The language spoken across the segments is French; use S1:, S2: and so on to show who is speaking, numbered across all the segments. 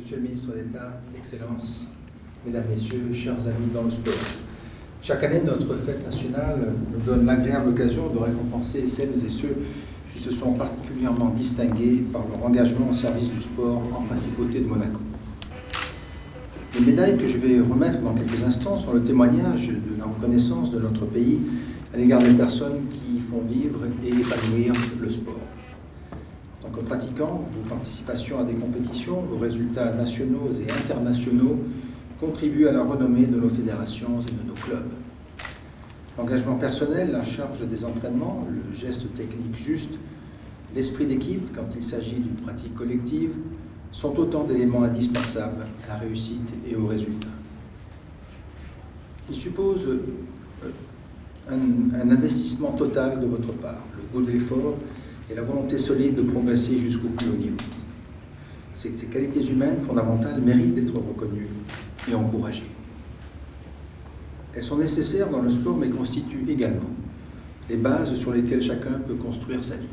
S1: Monsieur le ministre d'État, Excellences, Mesdames, Messieurs, chers amis dans le sport. Chaque année, notre fête nationale nous donne l'agréable occasion de récompenser celles et ceux qui se sont particulièrement distingués par leur engagement au service du sport en principauté de Monaco. Les médailles que je vais remettre dans quelques instants sont le témoignage de la reconnaissance de notre pays à l'égard des personnes qui font vivre et épanouir le sport. En tant que pratiquant, vos participations à des compétitions, vos résultats nationaux et internationaux contribuent à la renommée de nos fédérations et de nos clubs. L'engagement personnel, la charge des entraînements, le geste technique juste, l'esprit d'équipe quand il s'agit d'une pratique collective sont autant d'éléments indispensables à la réussite et au résultat. Il suppose un investissement total de votre part, le goût de l'effort et la volonté solide de progresser jusqu'au plus haut niveau. Ces qualités humaines fondamentales méritent d'être reconnues et encouragées. Elles sont nécessaires dans le sport, mais constituent également les bases sur lesquelles chacun peut construire sa vie.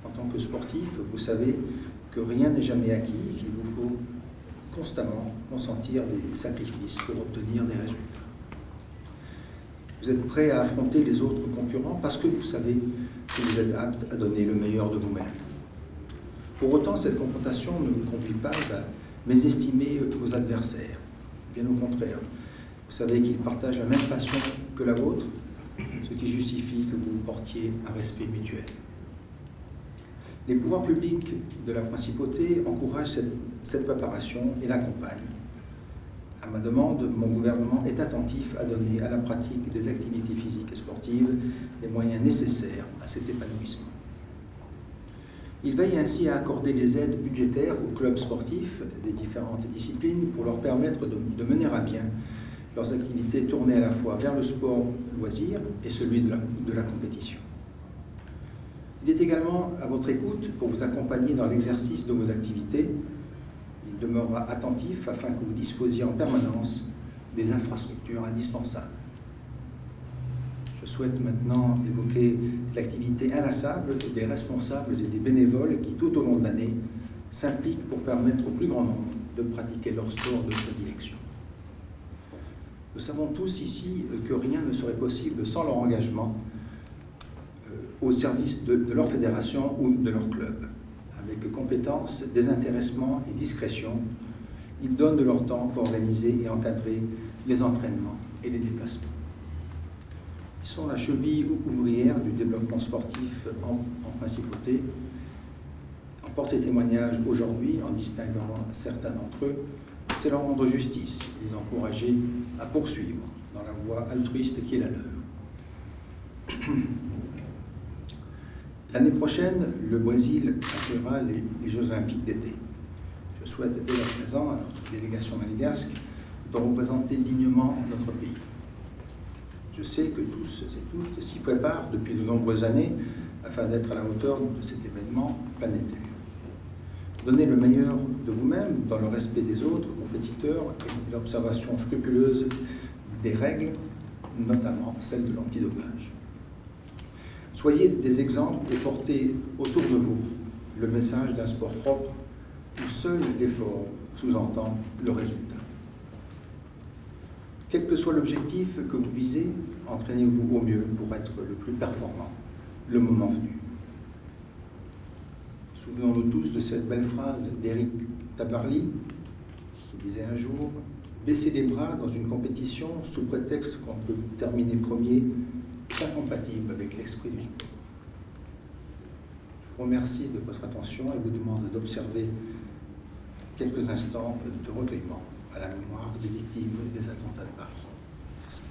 S1: En tant que sportif, vous savez que rien n'est jamais acquis et qu'il vous faut constamment consentir des sacrifices pour obtenir des résultats. Vous êtes prêt à affronter les autres concurrents parce que vous savez que vous êtes apte à donner le meilleur de vous-même. Pour autant, cette confrontation ne conduit pas à mésestimer vos adversaires. Bien au contraire, vous savez qu'ils partagent la même passion que la vôtre, ce qui justifie que vous portiez un respect mutuel. Les pouvoirs publics de la principauté encouragent cette préparation et l'accompagnent. À ma demande, mon gouvernement est attentif à donner à la pratique des activités physiques et sportives les moyens nécessaires à cet épanouissement. Il veille ainsi à accorder des aides budgétaires aux clubs sportifs des différentes disciplines pour leur permettre de mener à bien leurs activités tournées à la fois vers le sport loisir et celui de la compétition. Il est également à votre écoute pour vous accompagner dans l'exercice de vos activités. Il demeurera attentif afin que vous disposiez en permanence des infrastructures indispensables. Je souhaite maintenant évoquer l'activité inlassable des responsables et des bénévoles qui, tout au long de l'année, s'impliquent pour permettre au plus grand nombre de pratiquer leur sport de prédilection. Nous savons tous ici que rien ne serait possible sans leur engagement au service de leur fédération ou de leur club. Avec compétence, désintéressement et discrétion, ils donnent de leur temps pour organiser et encadrer les entraînements et les déplacements. Ils sont la cheville ouvrière du développement sportif en principauté. En porter témoignage aujourd'hui, en distinguant certains d'entre eux, c'est leur rendre justice, les encourager à poursuivre dans la voie altruiste qui est la leur. L'année prochaine, le Brésil accueillera les Jeux Olympiques d'été. Je souhaite dès à présent à notre délégation monégasque de représenter dignement notre pays. Je sais que tous et toutes s'y préparent depuis de nombreuses années afin d'être à la hauteur de cet événement planétaire. Donnez le meilleur de vous-même dans le respect des autres compétiteurs et l'observation scrupuleuse des règles, notamment celle de l'antidopage. Soyez des exemples et portez autour de vous le message d'un sport propre où seul l'effort sous-entend le résultat. Quel que soit l'objectif que vous visez, entraînez-vous au mieux pour être le plus performant, le moment venu. Souvenons-nous tous de cette belle phrase d'Éric Tabarly qui disait un jour « Baisser les bras dans une compétition sous prétexte qu'on peut terminer premier est incompatible avec l'esprit du sport. » Je vous remercie de votre attention et vous demande d'observer quelques instants de recueillement à la mémoire des victimes des attentats de Paris. Merci.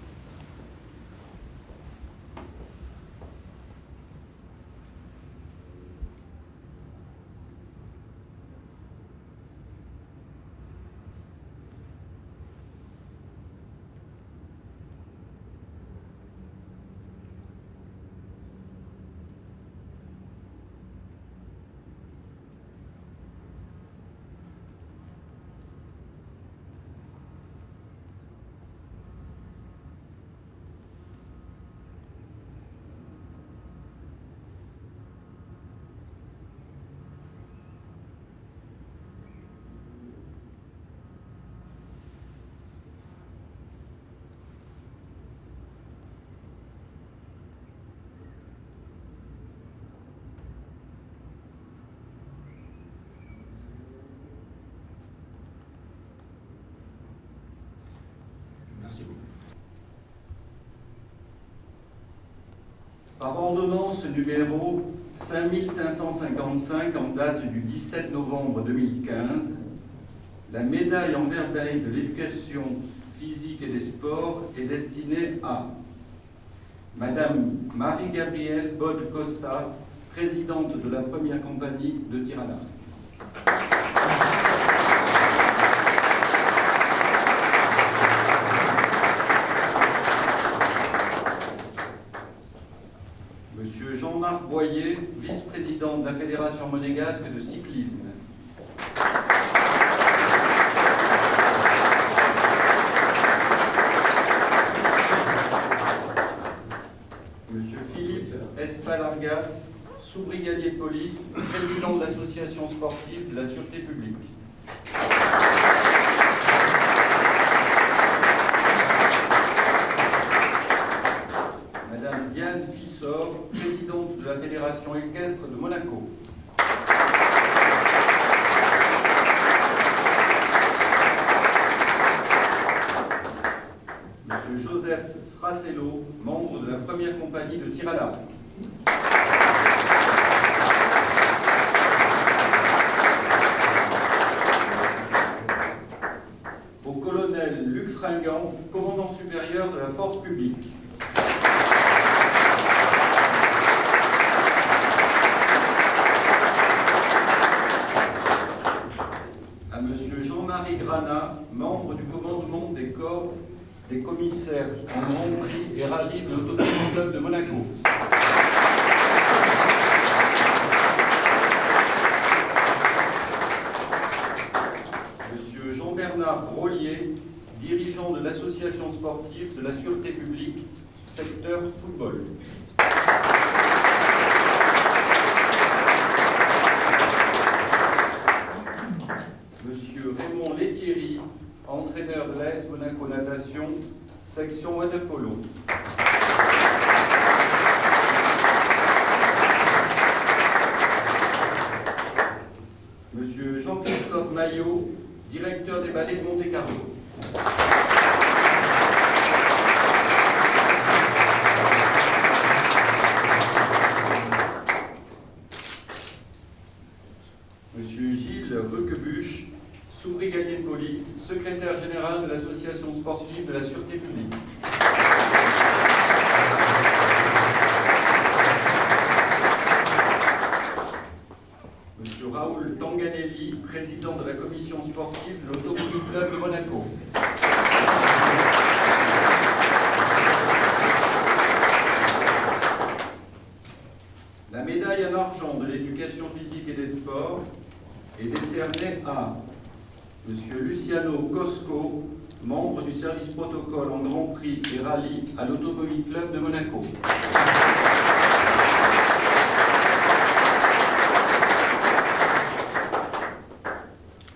S2: Par ordonnance numéro 5555 en date du 17 novembre 2015, la médaille en vermeil de l'éducation physique et des sports est destinée à Madame Marie-Gabrielle Bode Costa, présidente de la première compagnie de tir à l'arc. Monsieur Jean-Marc Boyer, vice-président de la Fédération monégasque de cyclisme. Monsieur Philippe Espalargas, sous-brigadier de police, président de l'association sportive de la sûreté publique. Madame Diane Fissor, présidente de la Fédération équestre de Monaco. Monsieur Joseph Frasello, membre de la première compagnie de tir à l'arc. Au colonel Luc Fringant, commandant supérieur de la force publique. À monsieur Jean-Marie Granat, membre du commandement des corps des commissaires en Grand Prix et rallye de l'Automobile Club de Monaco. Monsieur Jean-Bernard Rollier, dirigeant de l'association sportive de la sûreté publique, secteur football. Monsieur Raymond Lettieri, entraîneur de l'AS Monaco Natation, section waterpolo. Monsieur Jean-Christophe Maillot, directeur des ballets de Monte-Carlo. Monsieur Gilles Requebuche, sous-brigadier de police, secrétaire général de l'association sportive de la sûreté publique. Monsieur Raoul Tanganelli, président de la commission sportive de l'Automobile Club de Monaco. La médaille en argent de l'éducation physique et des sports est décernée à Monsieur Luciano Cosco, membre du service protocole en Grand Prix et rallye à l'Automobile Club de Monaco.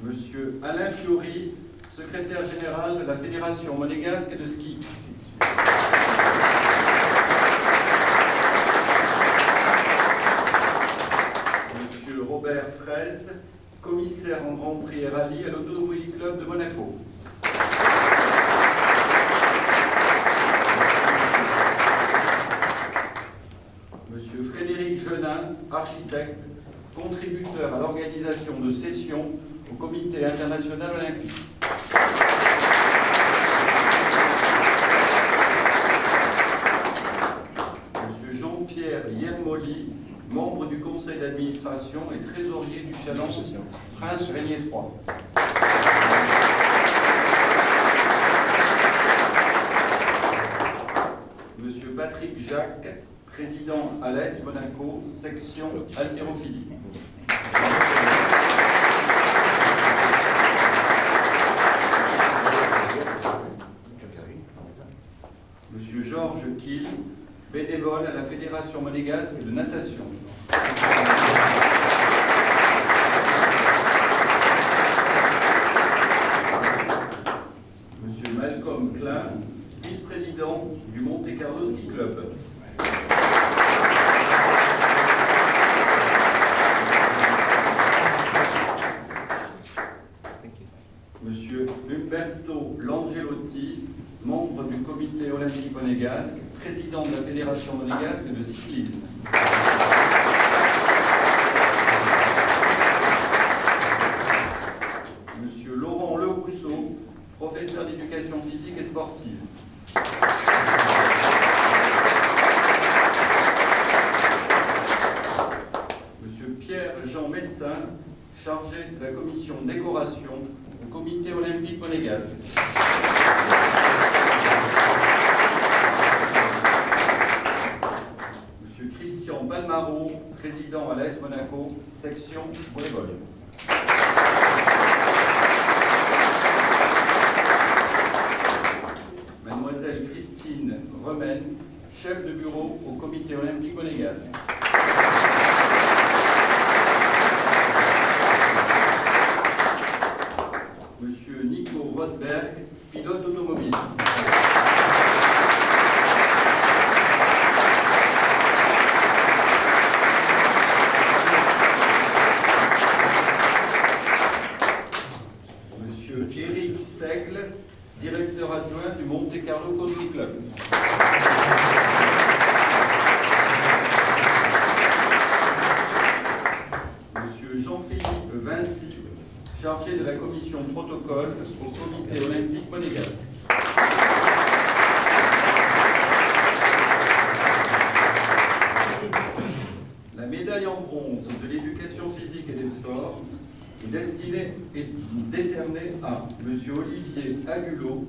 S2: Monsieur Alain Fiori, secrétaire général de la Fédération monégasque de ski. Monsieur Robert Fraise, commissaire en Grand Prix et rallye à l'Automobile Club de Monaco. Monsieur Frédéric Genin, architecte, contributeur à l'organisation de sessions au Comité international olympique. Monsieur Jean-Pierre Yermoli, membre du conseil d'administration et trésorier du Chaland Prince Régnier III. Monsieur Patrick Jacques, président à l'AS Monaco, section haltérophilie. Monsieur Georges Kiel, bénévole à la Fédération monégasque de natation. Monsieur Malcolm Klein, vice-président du Monte-Carlo Ski Club. Monsieur Umberto Langelotti, membre du comité comité olympique monégasque, président de la Fédération monégasque de cyclisme. Monsieur Laurent Le Rousseau, professeur d'éducation physique et sportive. Monsieur Pierre-Jean Médecin, chargé de la commission décoration au comité olympique monégasque. Monsieur Christian Balmaro, président à l'AS Monaco, section volleyball. Mademoiselle Christine Remaine, chef de bureau au comité olympique monégasque. Monsieur Nico Rosberg, pilote automobile. Monsieur Éric Seigle, directeur adjoint du Monte Carlo Country Club. Monsieur Jean-Philippe Vinci, chargé de la commission protocole au comité olympique monégasque. La médaille en bronze de l'éducation physique et des sports est destinée et décernée à Monsieur Olivier Agulot,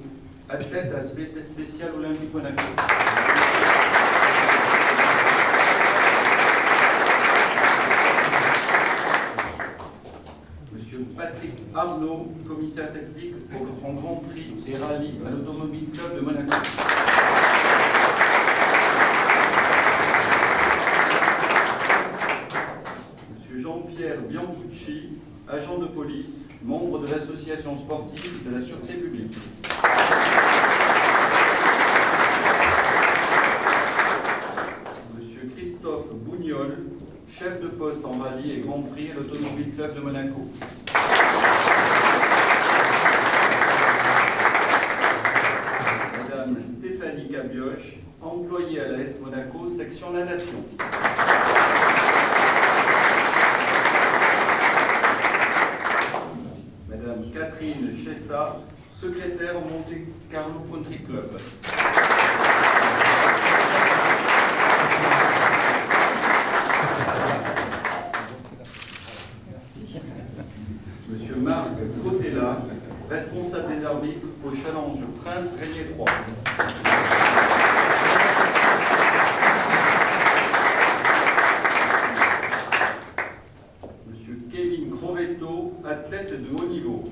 S2: athlète à spécial olympique Monaco. Monsieur Patrick Arnaud, commissaire technique au Grand Prix et Rallye à l'Automobile Club de Monaco. Monsieur Jean-Pierre Biancucci, agent de police, membre de l'association sportive de la sûreté publique. Monsieur Christophe Bougnol, chef de poste en rallye et Grand Prix à l'Automobile Club de Monaco. Madame Stéphanie Cabioche, employée à l'AS Monaco, section natation. Madame Catherine Chessa, secrétaire au Monte Carlo Country Club. Monsieur Marc Cotella, responsable des arbitres au Challenge Prince Régnier 3. Monsieur Kevin Crovetto, athlète de haut niveau.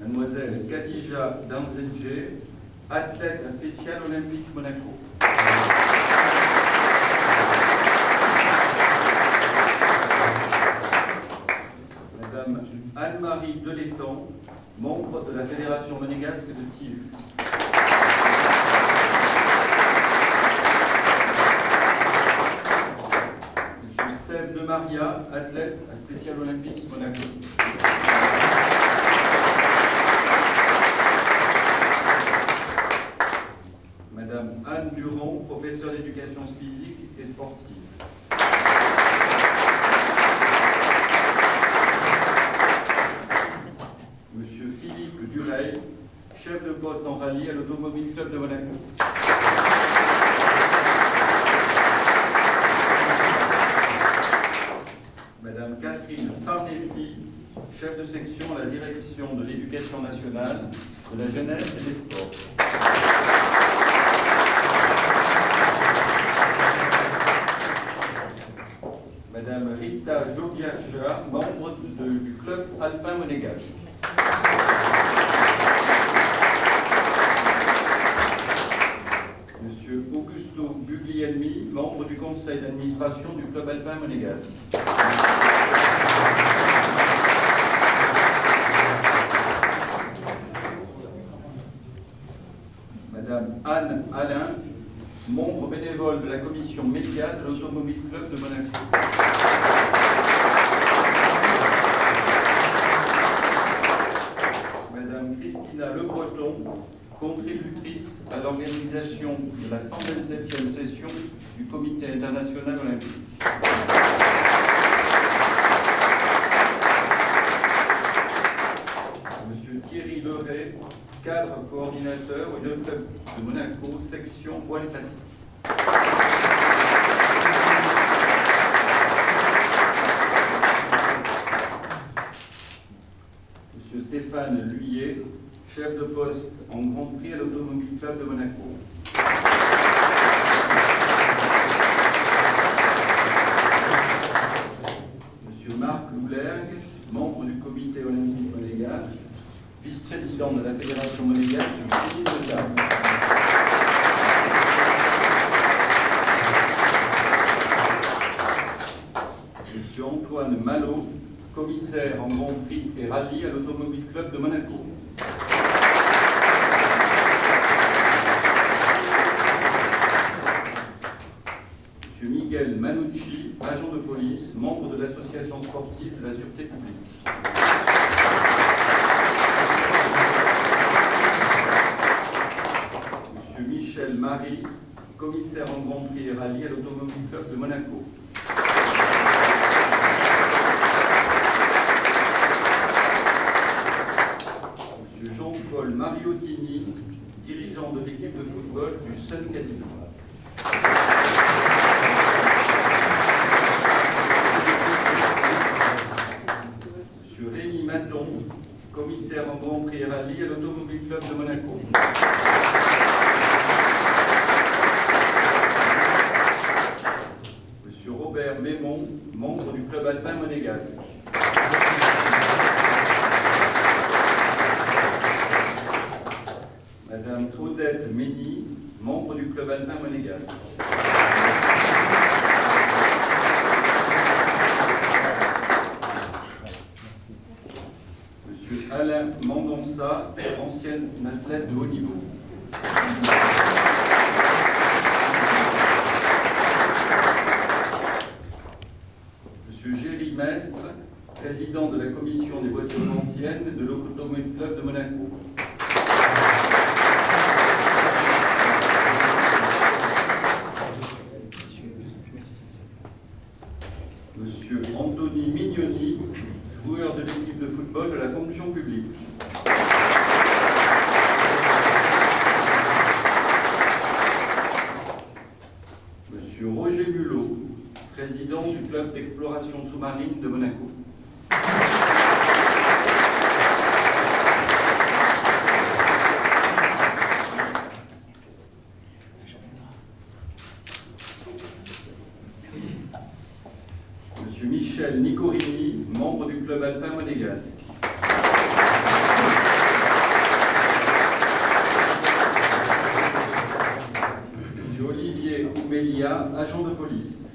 S2: Mademoiselle Khadija Danzedje, athlète à spécial olympique Monaco. Madame Anne-Marie Delétan, membre de la Fédération monégasque de tir. Monsieur Steve de Maria, athlète à spécial olympique Monaco. Madame Anne Durand, professeure d'éducation physique et sportive. Monsieur Philippe Dureil, chef de poste en rallye à l'Automobile Club de Monaco. Madame Catherine Farnetti, chef de section à la direction de l'éducation nationale, de la jeunesse et des sports. Madame Rita Jogiacha, membre du club alpin monégasque. Monsieur Augusto Buglielmi, membre du conseil d'administration du club alpin monégasque. Madame Anne Alain, membre bénévole de la commission médias de l'Automobile Club de Monaco. l'organisation de la 127e session du Comité international olympique. Monsieur Thierry Leray, cadre coordinateur au Yacht Club de Monaco, section voile classique. Monsieur Stéphane Lhuillet, chef de poste en Grand Prix à l'Automobile Club de Monaco. Monsieur Marc Loulergue, membre du Comité olympique monégasque, vice-président de la Fédération monégasque du tennis de table. Monsieur Antoine Malot, commissaire en Grand Prix et rallye à l'Automobile Club de Monaco. Monsieur Miguel Manucci, agent de police, membre de l'association sportive de la sûreté publique. Monsieur Michel Marie, commissaire en Grand Prix et rallye à l'Automobile Club de Monaco. Monsieur Jean-Paul Mariottini, dirigeant de l'équipe de football du Sun Casino. Monsieur Rémi Maton, commissaire en Grand Prix et rallye à l'Automobile Club de Monaco. Monsieur Robert Mémon, membre du Club alpin monégasque. Madame Odette Mény, membre du Club alpin monégasque. Monsieur Alain Mandonça, ancien athlète de haut niveau. Monsieur Géry Mestre, président de la commission des voitures anciennes de l'Automobile Club de Monaco. Monsieur Anthony Mignoni, joueur de l'équipe de football de la fonction publique. Monsieur Roger Mulot, président du club d'exploration sous-marine de Monaco. Monsieur Michel Nicorini, membre du Club alpin monégasque. Monsieur Olivier Oumelia, agent de police.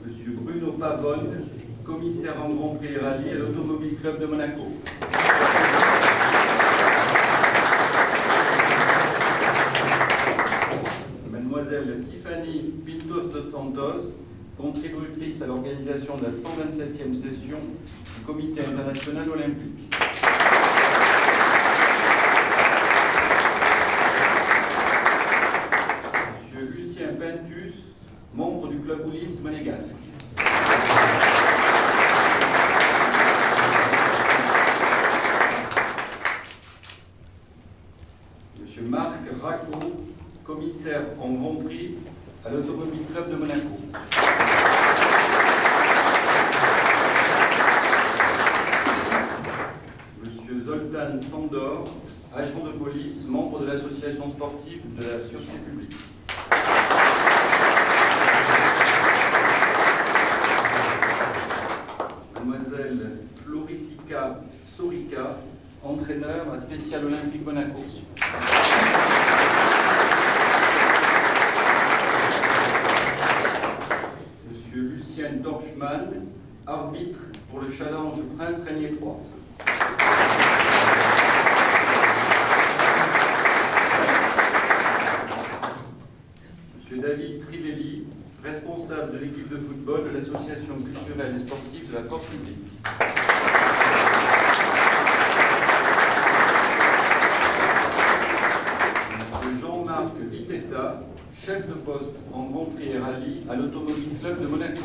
S2: Monsieur Bruno Pavone, commissaire en Grand Prix et rallye à l'Automobile Club de Monaco. Mademoiselle Tiffany Pintos dos Santos, contributrice à l'organisation de la 127e session du Comité international olympique. Monsieur Lucien Pentus, membre du Club houliste monégasque. Monsieur Marc Racco, commissaire en Grand Prix à l'Automobile Club de Monaco. Monsieur Zoltan Sandor, agent de police, membre de l'association sportive de la sûreté publique. Mademoiselle Floricica Sorica, entraîneur à Spécial Olympique Monaco. Monsieur Lucien Dorschmann, arbitre pour le challenge Prince Régnier Froid. Monsieur David Trivelli, responsable de l'équipe de football de l'association culturelle et sportive de la force publique. Pitetta, chef de poste en Grand Prix et Rallye à l'Automobile Club de Monaco.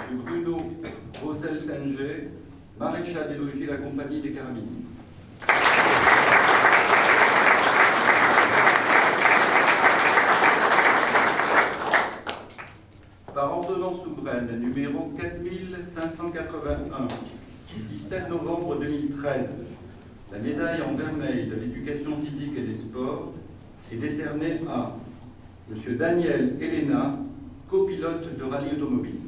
S2: M. Bruno Rosel-Sanger, maréchal des logis de la Compagnie des Carabiniers. Par ordonnance souveraine numéro 4581, du 17 novembre 2013, la médaille en vermeil de l'éducation physique et des sports est décernée à M. Daniel Elena, copilote de rallye automobile.